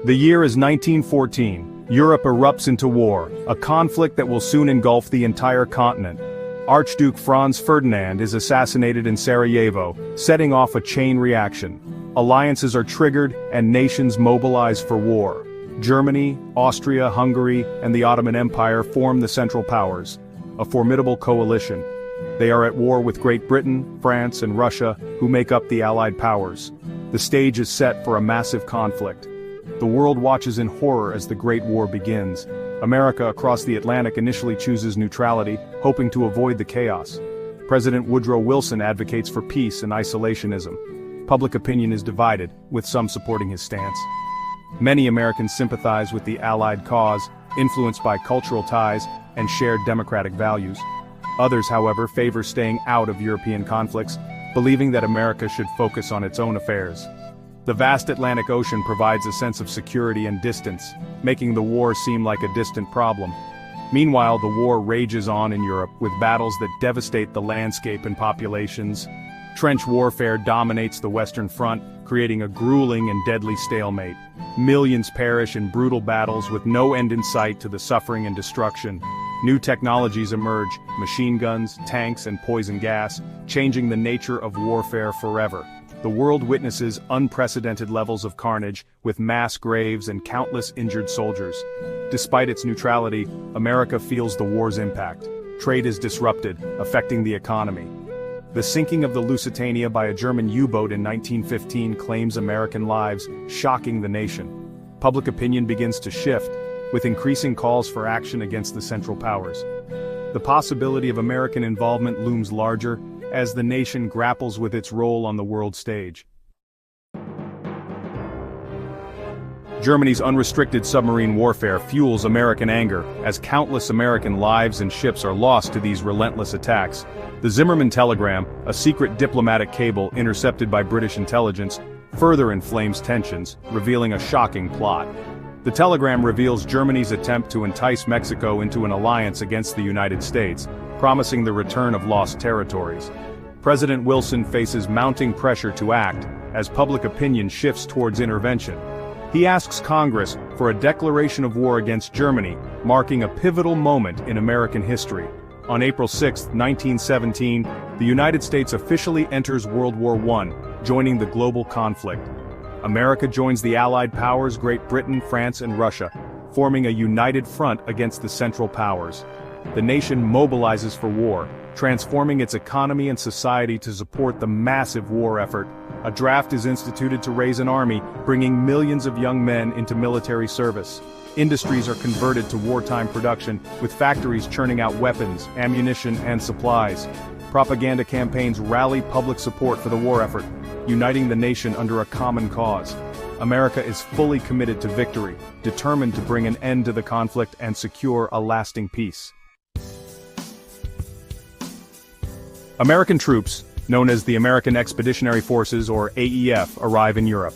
The year is 1914. Europe erupts into war, a conflict that will soon engulf the entire continent. Archduke Franz Ferdinand is assassinated in Sarajevo, setting off a chain reaction. Alliances are triggered and nations mobilize for war. Germany, Austria, Hungary, and the Ottoman Empire form the Central Powers, a formidable coalition. They are at war with Great Britain, France, and Russia, who make up the Allied powers. The stage is set for a massive conflict. The world watches in horror as the Great War begins. America across the Atlantic initially chooses neutrality, hoping to avoid the chaos. President Woodrow Wilson advocates for peace and isolationism. Public opinion is divided, with some supporting his stance. Many Americans sympathize with the Allied cause, influenced by cultural ties and shared democratic values. Others, however, favor staying out of European conflicts, believing that America should focus on its own affairs. The vast Atlantic Ocean provides a sense of security and distance, making the war seem like a distant problem. Meanwhile, the war rages on in Europe, with battles that devastate the landscape and populations. Trench warfare dominates the Western Front, creating a grueling and deadly stalemate. Millions perish in brutal battles with no end in sight to the suffering and destruction. New technologies emerge, machine guns, tanks, and poison gas, changing the nature of warfare forever. The world witnesses unprecedented levels of carnage, with mass graves and countless injured soldiers. Despite its neutrality, America feels the war's impact. Trade is disrupted, affecting the economy. The sinking of the Lusitania by a German U-boat in 1915 claims American lives, shocking the nation. Public opinion begins to shift, with increasing calls for action against the Central Powers. The possibility of American involvement looms larger, as the nation grapples with its role on the world stage. Germany's unrestricted submarine warfare fuels American anger, as countless American lives and ships are lost to these relentless attacks. The Zimmermann telegram, a secret diplomatic cable intercepted by British intelligence, further inflames tensions, revealing a shocking plot. The telegram reveals Germany's attempt to entice Mexico into an alliance against the United States, promising the return of lost territories. President Wilson faces mounting pressure to act, as public opinion shifts towards intervention. He asks Congress for a declaration of war against Germany, marking a pivotal moment in American history. On April 6, 1917, the United States officially enters World War I, joining the global conflict. America joins the Allied powers Great Britain, France, and Russia, forming a united front against the Central Powers. The nation mobilizes for war, transforming its economy and society to support the massive war effort. A draft is instituted to raise an army, bringing millions of young men into military service. Industries are converted to wartime production, with factories churning out weapons, ammunition, and supplies. Propaganda campaigns rally public support for the war effort, uniting the nation under a common cause. America is fully committed to victory, determined to bring an end to the conflict and secure a lasting peace. American troops, known as the American Expeditionary Forces or AEF, arrive in Europe.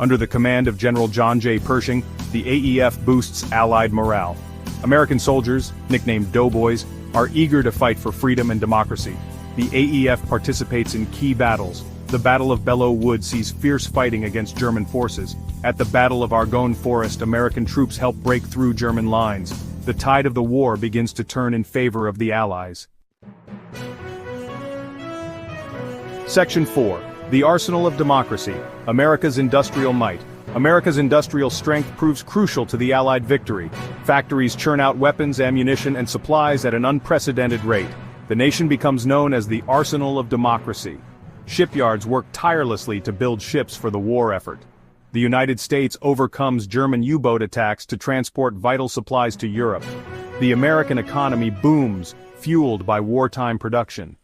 Under the command of General John J. Pershing, the AEF boosts Allied morale. American soldiers, nicknamed Doughboys, are eager to fight for freedom and democracy. The AEF participates in key battles. The Battle of Belleau Wood sees fierce fighting against German forces. At the Battle of Argonne Forest, American troops help break through German lines. The tide of the war begins to turn in favor of the Allies. Section 4. The Arsenal of Democracy, America's Industrial Might. America's industrial strength proves crucial to the Allied victory. Factories churn out weapons, ammunition, and supplies at an unprecedented rate. The nation becomes known as the Arsenal of Democracy. Shipyards work tirelessly to build ships for the war effort. The United States overcomes German U-boat attacks to transport vital supplies to Europe. The American economy booms, fueled by wartime production.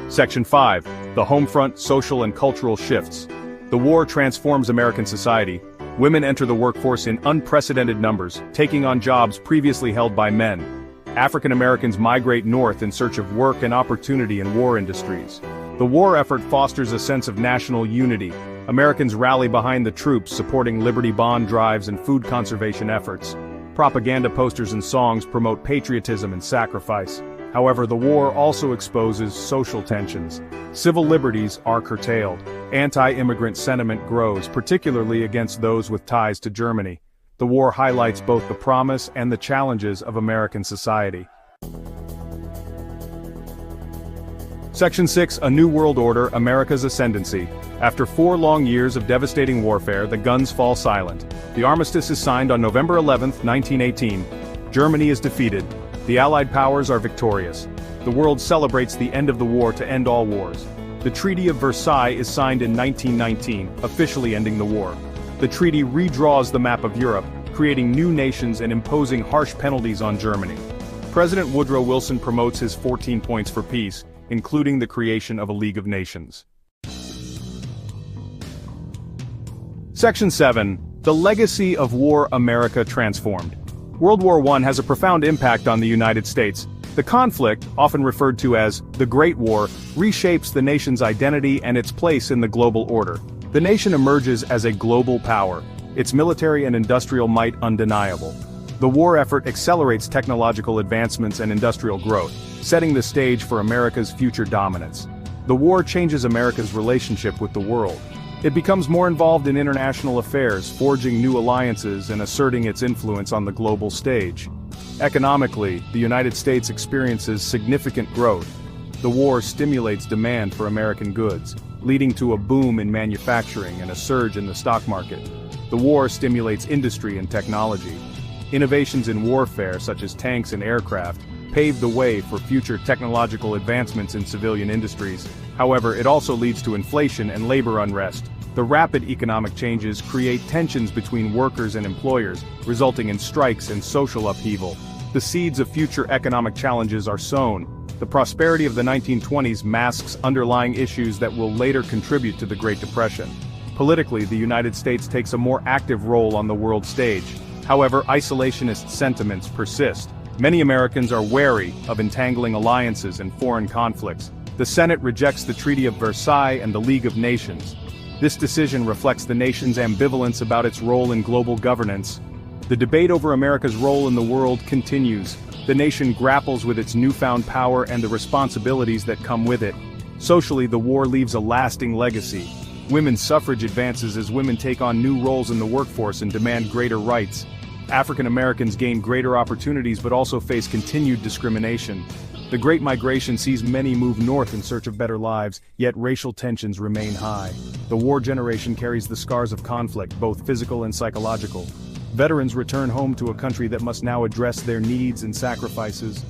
Section 5. The Homefront Social and Cultural Shifts. The war transforms American society. Women enter the workforce in unprecedented numbers, taking on jobs previously held by men. African Americans migrate north in search of work and opportunity in war industries. The war effort fosters a sense of national unity. Americans rally behind the troops, supporting Liberty Bond drives and food conservation efforts. Propaganda posters and songs promote patriotism and sacrifice. However, the war also exposes social tensions. Civil liberties are curtailed. Anti-immigrant sentiment grows, particularly against those with ties to Germany. The war highlights both the promise and the challenges of American society. Section 6, A New World Order, America's Ascendancy. After 4 long years of devastating warfare, the guns fall silent. The armistice is signed on November 11, 1918. Germany is defeated. The Allied powers are victorious. The world celebrates the end of the war to end all wars. The Treaty of Versailles is signed in 1919, officially ending the war. The treaty redraws the map of Europe, creating new nations and imposing harsh penalties on Germany. President Woodrow Wilson promotes his 14 points for peace, including the creation of a League of Nations. Section 7, The Legacy of War, America Transformed. World War I has a profound impact on the United States. The conflict, often referred to as the Great War, reshapes the nation's identity and its place in the global order. The nation emerges as a global power, its military and industrial might undeniable. The war effort accelerates technological advancements and industrial growth, setting the stage for America's future dominance. The war changes America's relationship with the world. It becomes more involved in international affairs, forging new alliances and asserting its influence on the global stage. Economically, the United States experiences significant growth. The war stimulates demand for American goods, leading to a boom in manufacturing and a surge in the stock market. The war stimulates industry and technology. Innovations in warfare, such as tanks and aircraft, paved the way for future technological advancements in civilian industries. However, it also leads to inflation and labor unrest. The rapid economic changes create tensions between workers and employers, resulting in strikes and social upheaval. The seeds of future economic challenges are sown. The prosperity of the 1920s masks underlying issues that will later contribute to the Great Depression. Politically, the United States takes a more active role on the world stage. However, isolationist sentiments persist. Many Americans are wary of entangling alliances and foreign conflicts. The Senate rejects the Treaty of Versailles and the League of Nations. This decision reflects the nation's ambivalence about its role in global governance. The debate over America's role in the world continues. The nation grapples with its newfound power and the responsibilities that come with it. Socially, the war leaves a lasting legacy. Women's suffrage advances as women take on new roles in the workforce and demand greater rights. African Americans gain greater opportunities but also face continued discrimination. The Great Migration sees many move north in search of better lives, yet racial tensions remain high. The war generation carries the scars of conflict, both physical and psychological. Veterans return home to a country that must now address their needs and sacrifices.